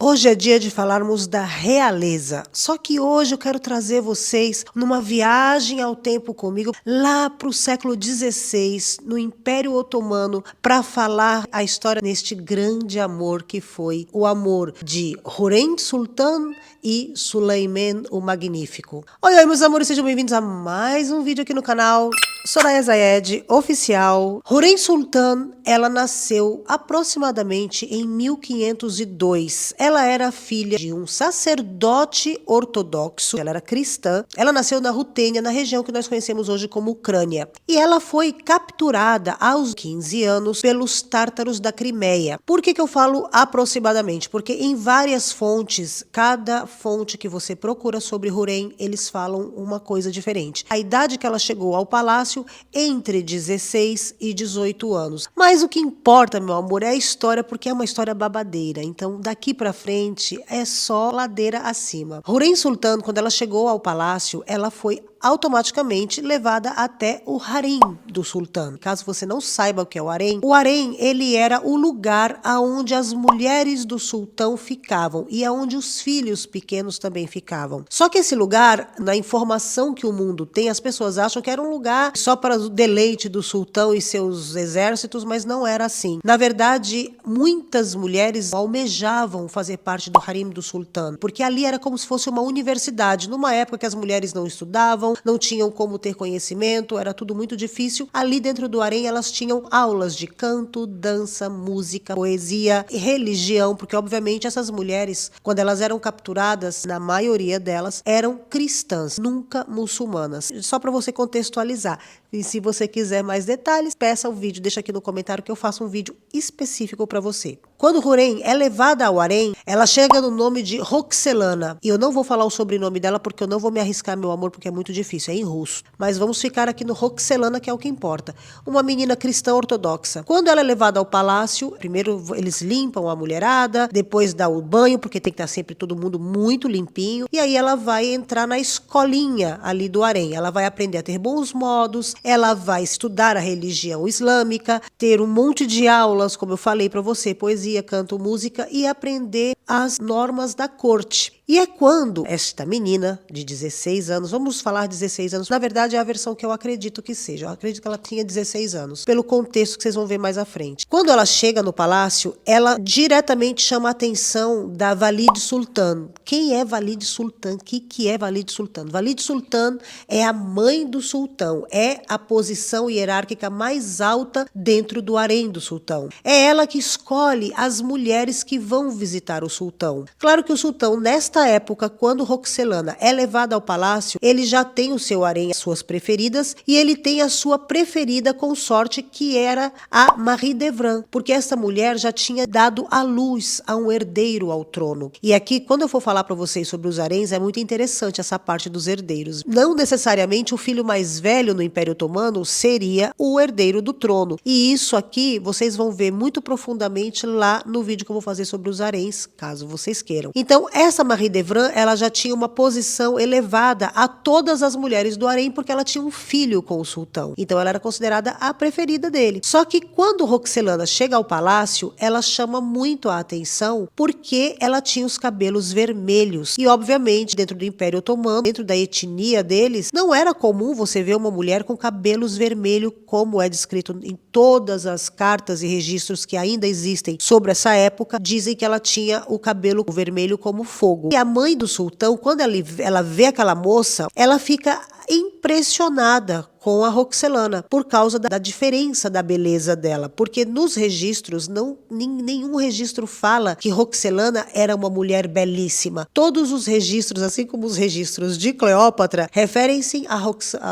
Hoje é dia de falarmos da realeza, só que hoje eu quero trazer vocês numa viagem ao tempo comigo, lá para o século XVI, no Império Otomano, para falar a história deste grande amor que foi o amor de Hürrem Sultan e Suleiman o Magnífico. Oi, meus amores, sejam bem-vindos a mais um vídeo aqui no canal Soraya Zayed Oficial. Hürrem Sultan, ela nasceu aproximadamente em 1502. Ela era filha de um sacerdote ortodoxo, ela era cristã. Ela nasceu na Rutênia, na região que nós conhecemos hoje como Ucrânia. E ela foi capturada aos 15 anos pelos tártaros da Crimeia. Por que eu falo aproximadamente? Porque em várias fontes, cada fonte que você procura sobre Hürrem, eles falam uma coisa diferente. A idade que ela chegou ao palácio, entre 16 e 18 anos. Mas o que importa, meu amor, é a história, porque é uma história babadeira. Então, daqui pra frente, é só ladeira acima. Hürrem Sultan, quando ela chegou ao palácio, ela foi automaticamente levada até o harém do sultão. Caso você não saiba o que é o harém, ele era o lugar aonde as mulheres do sultão ficavam e aonde os filhos pequenos também ficavam. Só que esse lugar, na informação que o mundo tem, as pessoas acham que era um lugar só para o deleite do sultão e seus exércitos, mas não era assim. Na verdade, muitas mulheres almejavam fazer parte do harém do sultão, porque ali era como se fosse uma universidade, numa época que as mulheres não estudavam, não tinham como ter conhecimento, era tudo muito difícil. Ali dentro do harém elas tinham aulas de canto, dança, música, poesia e religião, porque obviamente essas mulheres, quando elas eram capturadas, na maioria delas, eram cristãs, nunca muçulmanas. Só para você contextualizar. E se você quiser mais detalhes, peça o vídeo, deixa aqui no comentário que eu faço um vídeo específico para você. Quando Hürrem é levada ao harém, ela chega no nome de Roxelana. E eu não vou falar o sobrenome dela porque eu não vou me arriscar, meu amor, porque é muito difícil, é em russo. Mas vamos ficar aqui no Roxelana, que é o que importa. Uma menina cristã ortodoxa. Quando ela é levada ao palácio, primeiro eles limpam a mulherada, depois dá o banho, porque tem que estar sempre todo mundo muito limpinho. E aí ela vai entrar na escolinha ali do harém. Ela vai aprender a ter bons modos, ela vai estudar a religião islâmica, ter um monte de aulas, como eu falei para você, poesia, canto, música, e aprender as normas da corte. E é quando esta menina de 16 anos, vamos falar 16 anos, na verdade é a versão que eu acredito que seja, eu acredito que ela tinha 16 anos, pelo contexto que vocês vão ver mais à frente. Quando ela chega no palácio, ela diretamente chama a atenção da Valide Sultan. Quem é Valide Sultan? O que é Valide Sultan? Valide Sultan é a mãe do sultão, é a posição hierárquica mais alta dentro do harém do sultão. É ela que escolhe as mulheres que vão visitar o sultão. Claro que o sultão, nesta época, quando Roxelana é levada ao palácio, ele já tem o seu harém, as suas preferidas, e ele tem a sua preferida consorte, que era a Marie d'Evran, porque essa mulher já tinha dado à luz a um herdeiro ao trono. E aqui, quando eu for falar para vocês sobre os haréns, é muito interessante essa parte dos herdeiros. Não necessariamente o filho mais velho no Império Otomano seria o herdeiro do trono. E isso aqui vocês vão ver muito profundamente lá no vídeo que eu vou fazer sobre os haréns, caso vocês queiram. Então, essa Marie d'Evran, ela já tinha uma posição elevada a todas as mulheres do harém, porque ela tinha um filho com o sultão. Então, ela era considerada a preferida dele. Só que quando Roxelana chega ao palácio, ela chama muito a atenção porque ela tinha os cabelos vermelhos. E, obviamente, dentro do Império Otomano, dentro da etnia deles, não era comum você ver uma mulher com cabelos vermelhos, como é descrito em todas as cartas e registros que ainda existem sobre essa época, dizem que ela tinha o cabelo vermelho como fogo. E a mãe do sultão, quando ela vê aquela moça, ela fica impressionada com a Roxelana, por causa da diferença da beleza dela, porque nos registros, nenhum registro fala que Roxelana era uma mulher belíssima. Todos os registros, assim como os registros de Cleópatra, referem-se a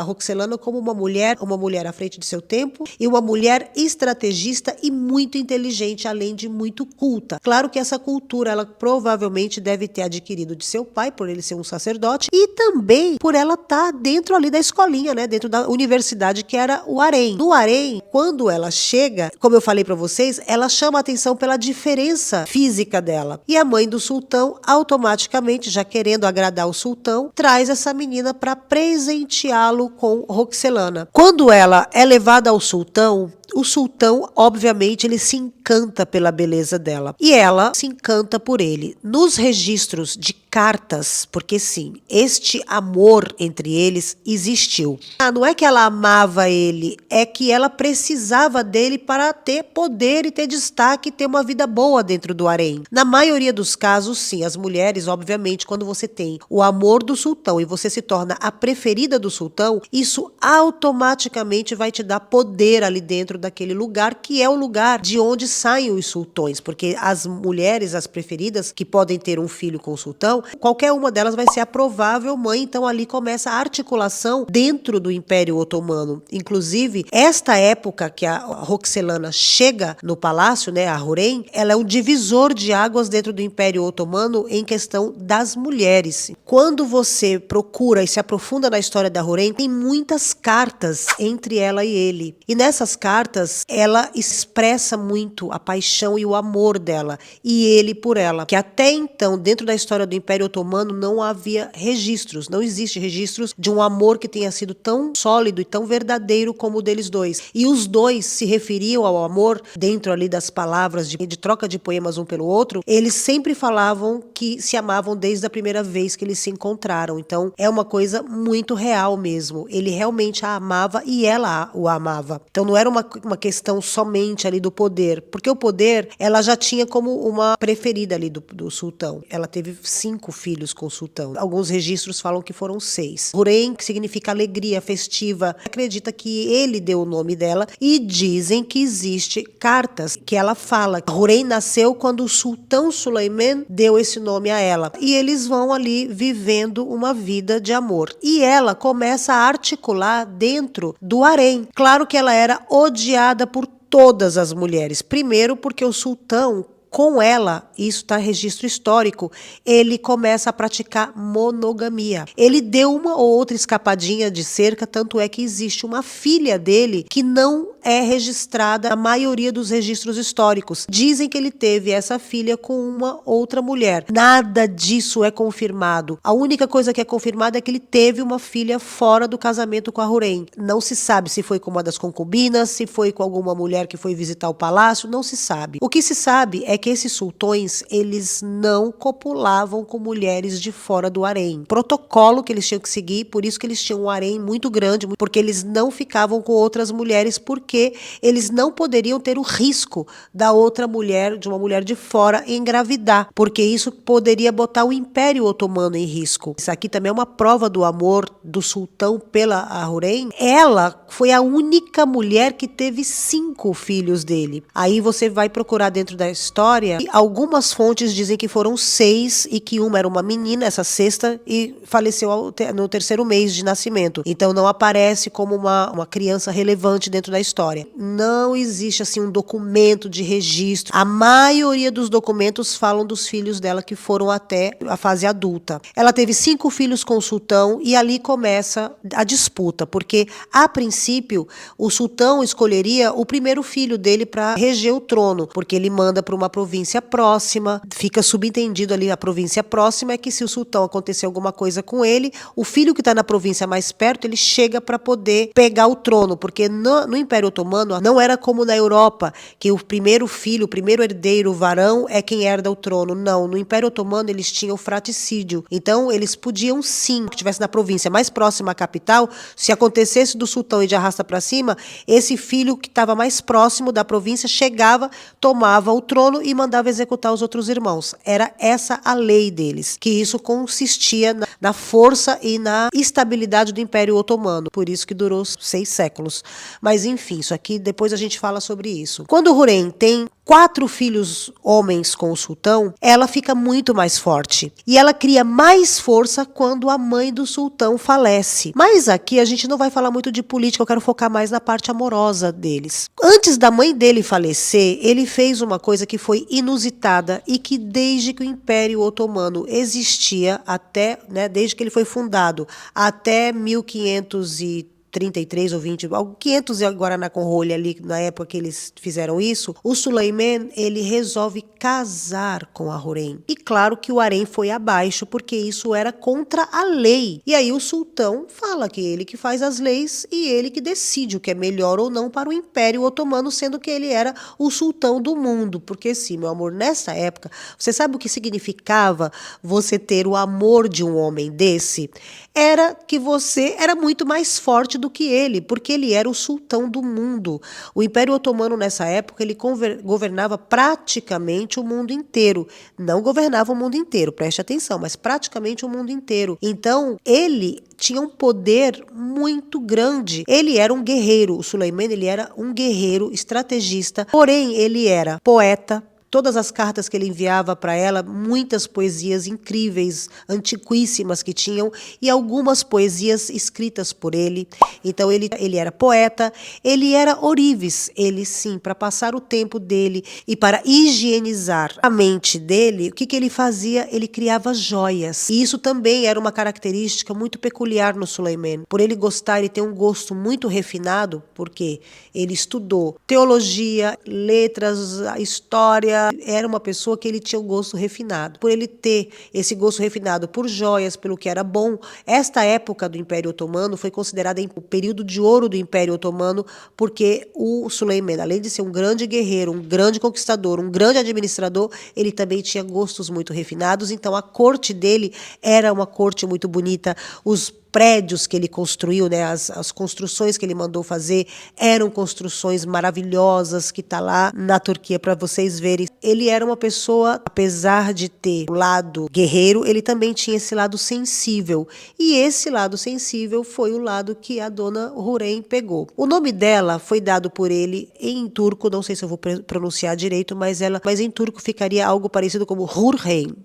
Roxelana como uma mulher à frente de seu tempo e uma mulher estrategista e muito inteligente, além de muito culta. Claro que essa cultura, ela provavelmente deve ter adquirido de seu pai, por ele ser um sacerdote, e também por ela estar dentro ali da escolinha, né, dentro da universidade, que era o harém. No harém, quando ela chega, como eu falei para vocês, ela chama a atenção pela diferença física dela. E a mãe do sultão, automaticamente, já querendo agradar o sultão, traz essa menina para presenteá-lo com Roxelana. Quando ela é levada ao sultão, O sultão, obviamente, ele se encanta pela beleza dela e ela se encanta por ele. Nos registros de cartas, porque sim, este amor entre eles existiu. Não é que ela amava ele, é que ela precisava dele para ter poder e ter destaque e ter uma vida boa dentro do harém. Na maioria dos casos, sim, as mulheres, obviamente, quando você tem o amor do sultão e você se torna a preferida do sultão, isso automaticamente vai te dar poder ali dentro daquele lugar, que é o lugar de onde saem os sultões, porque as mulheres, as preferidas, que podem ter um filho com o sultão, qualquer uma delas vai ser a provável mãe, então ali começa a articulação dentro do Império Otomano. Inclusive, esta época que a Roxelana chega no palácio, né, a Hürrem, ela é um divisor de águas dentro do Império Otomano em questão das mulheres. Quando você procura e se aprofunda na história da Hürrem, tem muitas cartas entre ela e ele. E nessas cartas, ela expressa muito a paixão e o amor dela, e ele por ela, que até então, dentro da história do Império Otomano, não havia registros, não existe registros de um amor que tenha sido tão sólido e tão verdadeiro como o deles dois. E os dois se referiam ao amor dentro ali das palavras de troca de poemas um pelo outro, eles sempre falavam que se amavam desde a primeira vez que eles se encontraram. Então, é uma coisa muito real mesmo. Ele realmente a amava e ela o amava. Então, não era uma questão somente ali do poder, porque o poder, ela já tinha como uma preferida ali do sultão. Ela teve 5 filhos com o sultão. Alguns registros falam que foram 6. Hürrem, que significa alegria, festiva, acredita que ele deu o nome dela e dizem que existe cartas que ela fala. Hürrem nasceu quando o sultão Suleiman deu esse nome a ela. E eles vão ali vivendo uma vida de amor. E ela começa a articular dentro do harém. Claro que ela era odiada por todas as mulheres. Primeiro porque o sultão, com ela, isso está em registro histórico, ele começa a praticar monogamia. Ele deu uma ou outra escapadinha de cerca, tanto é que existe uma filha dele que não é registrada na maioria dos registros históricos. Dizem que ele teve essa filha com uma outra mulher. Nada disso é confirmado. A única coisa que é confirmada é que ele teve uma filha fora do casamento com a Hürrem. Não se sabe se foi com uma das concubinas, se foi com alguma mulher que foi visitar o palácio, não se sabe. O que se sabe é que esses sultões, eles não copulavam com mulheres de fora do harém. Protocolo que eles tinham que seguir, por isso que eles tinham um harém muito grande, porque eles não ficavam com outras mulheres, porque eles não poderiam ter o risco da outra mulher, de uma mulher de fora, engravidar, porque isso poderia botar o Império Otomano em risco. Isso aqui também é uma prova do amor do sultão pela Hürrem. Ela foi a única mulher que teve 5 filhos dele. Aí você vai procurar dentro da história, e algumas fontes dizem que foram 6 e que uma era uma menina, essa sexta, e faleceu no 3º mês de nascimento. Então não aparece como uma criança relevante dentro da história. Não existe assim um documento de registro. A maioria dos documentos falam dos filhos dela que foram até a fase adulta. Ela teve 5 filhos com o sultão e ali começa a disputa, porque a princípio o sultão escolheria o primeiro filho dele para reger o trono, porque ele manda para uma província próxima, fica subentendido ali a província próxima é que se o sultão acontecer alguma coisa com ele, o filho que está na província mais perto, ele chega para poder pegar o trono, porque no Império Otomano não era como na Europa, que o primeiro filho, o primeiro herdeiro, o varão, é quem herda o trono. Não, no Império Otomano eles tinham fraticídio, então eles podiam sim, que estivesse na província mais próxima à capital, se acontecesse do sultão e de arrasta para cima, esse filho que estava mais próximo da província chegava, tomava o trono e mandava executar os outros irmãos. Era essa a lei deles, que isso consistia na força e na estabilidade do Império Otomano. Por isso que durou 6 séculos. Mas enfim, isso aqui depois a gente fala sobre isso. Quando Hürrem tem 4 filhos homens com o sultão, ela fica muito mais forte. E ela cria mais força quando a mãe do sultão falece. Mas aqui a gente não vai falar muito de política, eu quero focar mais na parte amorosa deles. Antes da mãe dele falecer, ele fez uma coisa que foi inusitada e que desde que o Império Otomano existia até, desde que ele foi fundado, até 1530, 33 ou 20, 500 agora na Conrolha ali, na época que eles fizeram isso, o Suleiman, ele resolve casar com a Hurrem. E claro que o harém foi abaixo, porque isso era contra a lei. E aí o sultão fala que ele que faz as leis e ele que decide o que é melhor ou não para o Império Otomano, sendo que ele era o sultão do mundo. Porque sim, meu amor, nessa época, você sabe o que significava você ter o amor de um homem desse? Era que você era muito mais forte do que ele, porque ele era o sultão do mundo. O Império Otomano, nessa época, ele governava praticamente o mundo inteiro. Não governava o mundo inteiro, preste atenção, mas praticamente o mundo inteiro. Então, ele tinha um poder muito grande. Ele era um guerreiro, o Suleiman, ele era um guerreiro estrategista, porém, ele era poeta. Todas as cartas que ele enviava para ela, muitas poesias incríveis, antiquíssimas que tinham, e algumas poesias escritas por ele. Então ele era poeta, ele era ourives, ele sim, para passar o tempo dele e para higienizar a mente dele, o que ele fazia? Ele criava joias. E isso também era uma característica muito peculiar no Suleiman. Por ele gostar e ter um gosto muito refinado, porque ele estudou teologia, letras, história, era uma pessoa que ele tinha um gosto refinado. Por ele ter esse gosto refinado por joias, pelo que era bom, esta época do Império Otomano foi considerada o período de ouro do Império Otomano, porque o Suleiman, além de ser um grande guerreiro, um grande conquistador, um grande administrador, ele também tinha gostos muito refinados, então a corte dele era uma corte muito bonita. Os prédios que ele construiu, né, as construções que ele mandou fazer eram construções maravilhosas que está lá na Turquia para vocês verem. Ele era uma pessoa, apesar de ter o lado guerreiro, ele também tinha esse lado sensível. E esse lado sensível foi o lado que a dona Hurrem pegou. O nome dela foi dado por ele em turco, não sei se eu vou pronunciar direito, mas em turco ficaria algo parecido como Hurrem,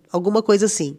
alguma coisa assim.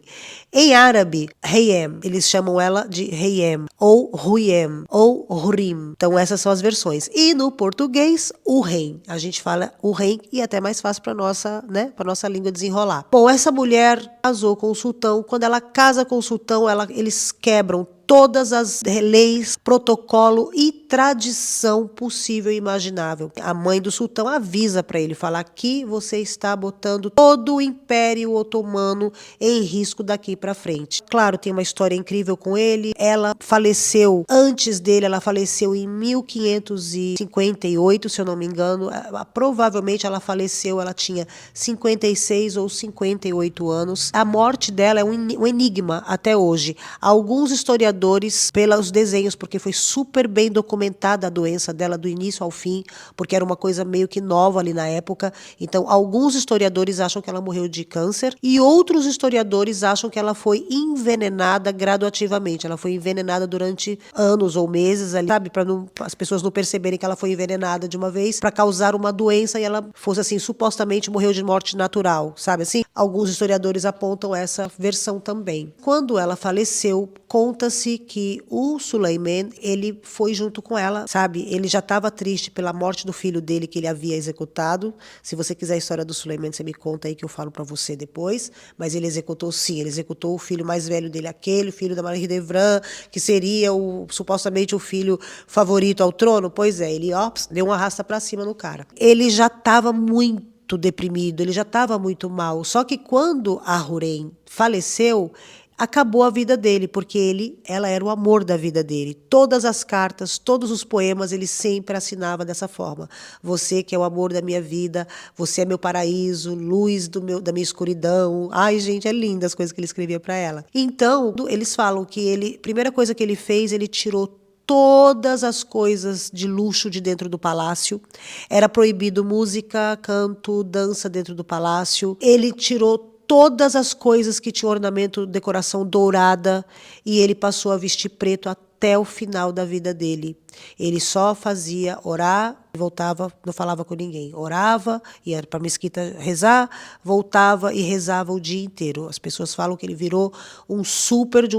Em árabe, Reyem, eles chamam ela de Reyem, ou Ruyem, ou Hurim. Então essas são as versões. E no português, Hurrem. A gente fala Hurrem e é até mais fácil para nossa, né, para nossa língua desenrolar. Bom, essa mulher casou com o sultão. Quando ela casa com o sultão, eles quebram todas as leis, protocolo e tradição possível e imaginável. A mãe do sultão avisa para ele, fala: aqui você está botando todo o Império Otomano em risco daqui para frente. Claro, tem uma história incrível com ele. Ela faleceu antes dele, ela faleceu em 1558, se eu não me engano. Provavelmente ela faleceu, ela tinha 56 ou 58 anos. A morte dela é um enigma até hoje. Alguns historiadores, pelos desenhos, porque foi super bem documentada a doença dela do início ao fim, porque era uma coisa meio que nova ali na época. Então, alguns historiadores acham que ela morreu de câncer e outros historiadores acham que ela foi envenenada gradativamente. Ela foi envenenada durante anos ou meses ali, sabe, para as pessoas não perceberem que ela foi envenenada de uma vez, para causar uma doença e ela fosse assim, supostamente morreu de morte natural, sabe assim? Alguns historiadores apontam essa versão também. Quando ela faleceu, conta-se que o Suleiman, ele foi junto com ela, sabe? Ele já estava triste pela morte do filho dele que ele havia executado. Se você quiser a história do Suleiman, você me conta aí que eu falo para você depois. Mas ele executou sim, ele executou o filho mais velho dele, aquele filho da Marie Devran, que seria supostamente o filho favorito ao trono. Pois é, ele deu uma raça para cima no cara. Ele já estava muito deprimido, ele já estava muito mal. Só que quando a Hurrem faleceu, acabou a vida dele, porque ela era o amor da vida dele. Todas as cartas, todos os poemas, ele sempre assinava dessa forma. Você que é o amor da minha vida, você é meu paraíso, luz da minha escuridão. Ai, gente, é linda as coisas que ele escrevia para ela. Então, eles falam que primeira coisa que ele fez, ele tirou todas as coisas de luxo de dentro do palácio. Era proibido música, canto, dança dentro do palácio. Ele tirou todas as coisas que tinham ornamento, decoração dourada, e ele passou a vestir preto até o final da vida dele. Ele só fazia orar, voltava, não falava com ninguém. Orava, ia para a mesquita rezar, voltava e rezava o dia inteiro. As pessoas falam que ele virou um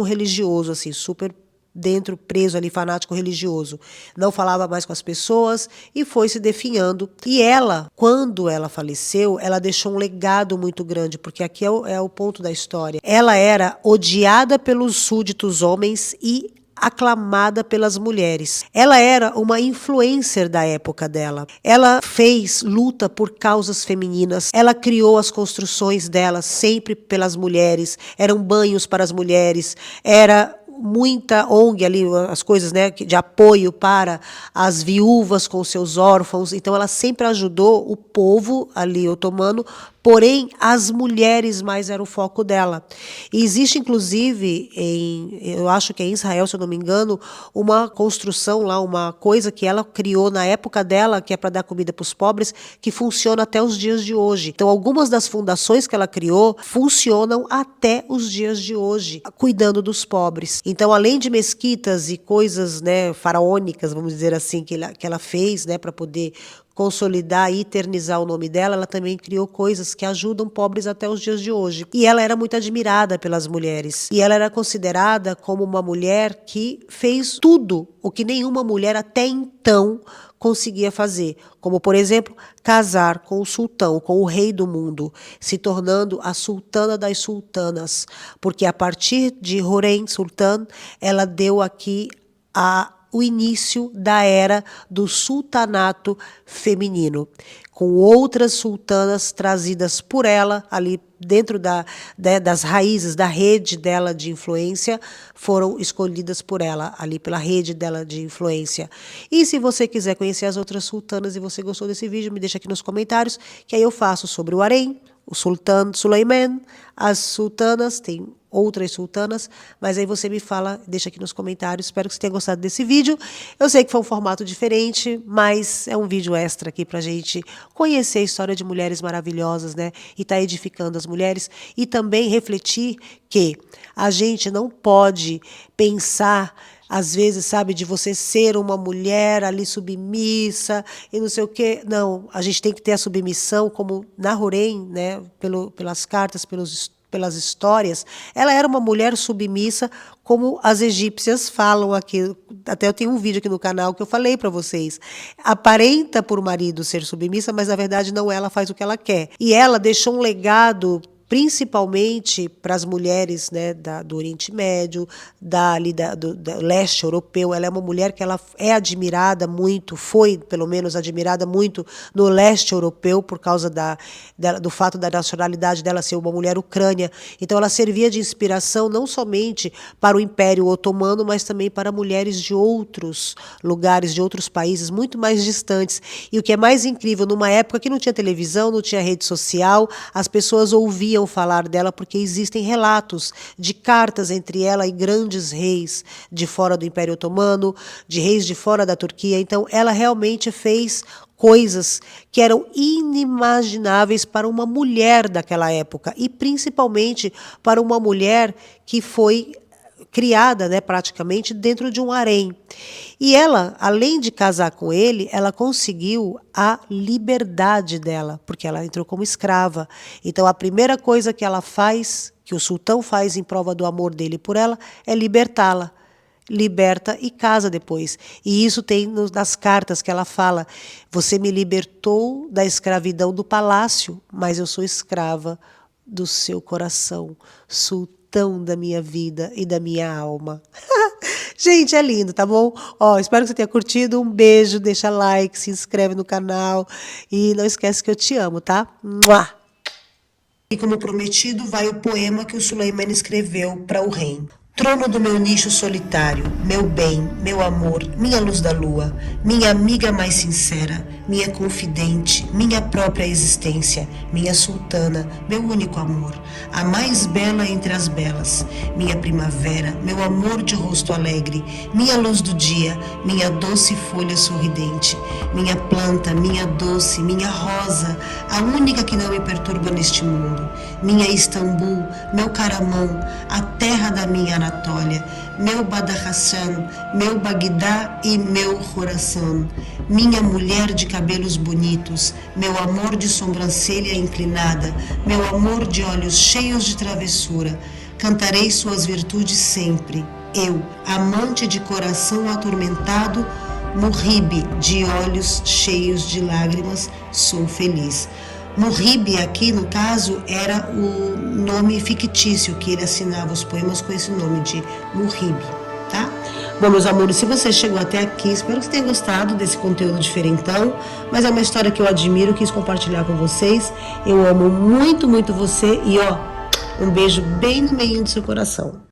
religioso, assim, super dentro, preso ali, fanático religioso. Não falava mais com as pessoas e foi se definhando. E ela, quando ela faleceu, ela deixou um legado muito grande, porque aqui é o ponto da história. Ela era odiada pelos súditos homens e aclamada pelas mulheres. Ela era uma influencer da época dela. Ela fez luta por causas femininas. Ela criou as construções dela sempre pelas mulheres. Eram banhos para as mulheres. Era muita ONG ali, as coisas, né, de apoio para as viúvas com seus órfãos. Então ela sempre ajudou o povo ali otomano, porém as mulheres mais era o foco dela. E existe inclusive, eu acho que é em Israel, se eu não me engano, uma construção lá, uma coisa que ela criou na época dela, que é para dar comida para os pobres, que funciona até os dias de hoje. Então algumas das fundações que ela criou funcionam até os dias de hoje, cuidando dos pobres. Então, além de mesquitas e coisas, né, faraônicas, vamos dizer assim, que ela fez, né, para poder consolidar e eternizar o nome dela, ela também criou coisas que ajudam pobres até os dias de hoje. E ela era muito admirada pelas mulheres. E ela era considerada como uma mulher que fez tudo o que nenhuma mulher até então conseguia fazer, como, por exemplo, casar com o sultão, com o rei do mundo, se tornando a sultana das sultanas, porque a partir de Hürrem Sultan, ela deu aqui o início da era do sultanato feminino, com outras sultanas trazidas por ela, ali dentro das raízes, da rede dela de influência, foram escolhidas por ela, ali pela rede dela de influência. E se você quiser conhecer as outras sultanas e você gostou desse vídeo, me deixa aqui nos comentários, que aí eu faço sobre o harém, o sultão Suleiman, as sultanas, tem outras sultanas, mas aí você me fala, deixa aqui nos comentários. Espero que você tenha gostado desse vídeo. Eu sei que foi um formato diferente, mas é um vídeo extra aqui pra gente conhecer a história de mulheres maravilhosas, né? E tá edificando as mulheres e também refletir que a gente não pode pensar às vezes, sabe, de você ser uma mulher ali submissa e não sei o quê. Não, a gente tem que ter a submissão, como na Hürrem, né, pelas cartas, pelas histórias, ela era uma mulher submissa, como as egípcias falam aqui. Até eu tenho um vídeo aqui no canal que eu falei para vocês. Aparenta por marido ser submissa, mas na verdade não, ela faz o que ela quer. E ela deixou um legado principalmente para as mulheres, né, do Oriente Médio, do leste europeu. Ela é uma mulher que ela é admirada muito, foi pelo menos admirada muito no leste europeu por causa do fato da nacionalidade dela ser uma mulher ucrânia. Então ela servia de inspiração não somente para o Império Otomano, mas também para mulheres de outros lugares, de outros países muito mais distantes. E o que é mais incrível, numa época que não tinha televisão, não tinha rede social, as pessoas ouviam falar dela porque existem relatos de cartas entre ela e grandes reis de fora do Império Otomano, de reis de fora da Turquia. Então ela realmente fez coisas que eram inimagináveis para uma mulher daquela época e principalmente para uma mulher que foi criada, né, praticamente dentro de um harém. E ela, além de casar com ele, ela conseguiu a liberdade dela, porque ela entrou como escrava. Então a primeira coisa que ela faz, que o sultão faz em prova do amor dele por ela, é libertá-la. Liberta e casa depois. E isso tem nas cartas que ela fala: você me libertou da escravidão do palácio, mas eu sou escrava do seu coração, sultão da minha vida e da minha alma. Gente, é lindo, tá bom? Ó, espero que você tenha curtido. Um beijo, deixa like, se inscreve no canal e não esquece que eu te amo, tá? Mua! E como prometido, vai o poema que o Suleiman escreveu para o rei. Trono do meu nicho solitário, meu bem, meu amor, minha luz da lua, minha amiga mais sincera, minha confidente, minha própria existência, minha sultana, meu único amor, a mais bela entre as belas, minha primavera, meu amor de rosto alegre, minha luz do dia, minha doce folha sorridente, minha planta, minha doce, minha rosa, a única que não me perturba neste mundo, minha Istambul, meu Caramão, a terra da minha Anatólia, meu Badakhshan, meu Bagdá e meu Khorasan, minha mulher de cabelos bonitos, meu amor de sobrancelha inclinada, meu amor de olhos cheios de travessura, cantarei suas virtudes sempre. Eu, amante de coração atormentado, Muhib, de olhos cheios de lágrimas, sou feliz. Muhib aqui, no caso, era o nome fictício que ele assinava os poemas com esse nome de Muhib, tá? Bom, meus amores, se você chegou até aqui, espero que você tenha gostado desse conteúdo diferentão, mas é uma história que eu admiro, quis compartilhar com vocês. Eu amo muito, muito você e um beijo bem no meio do seu coração.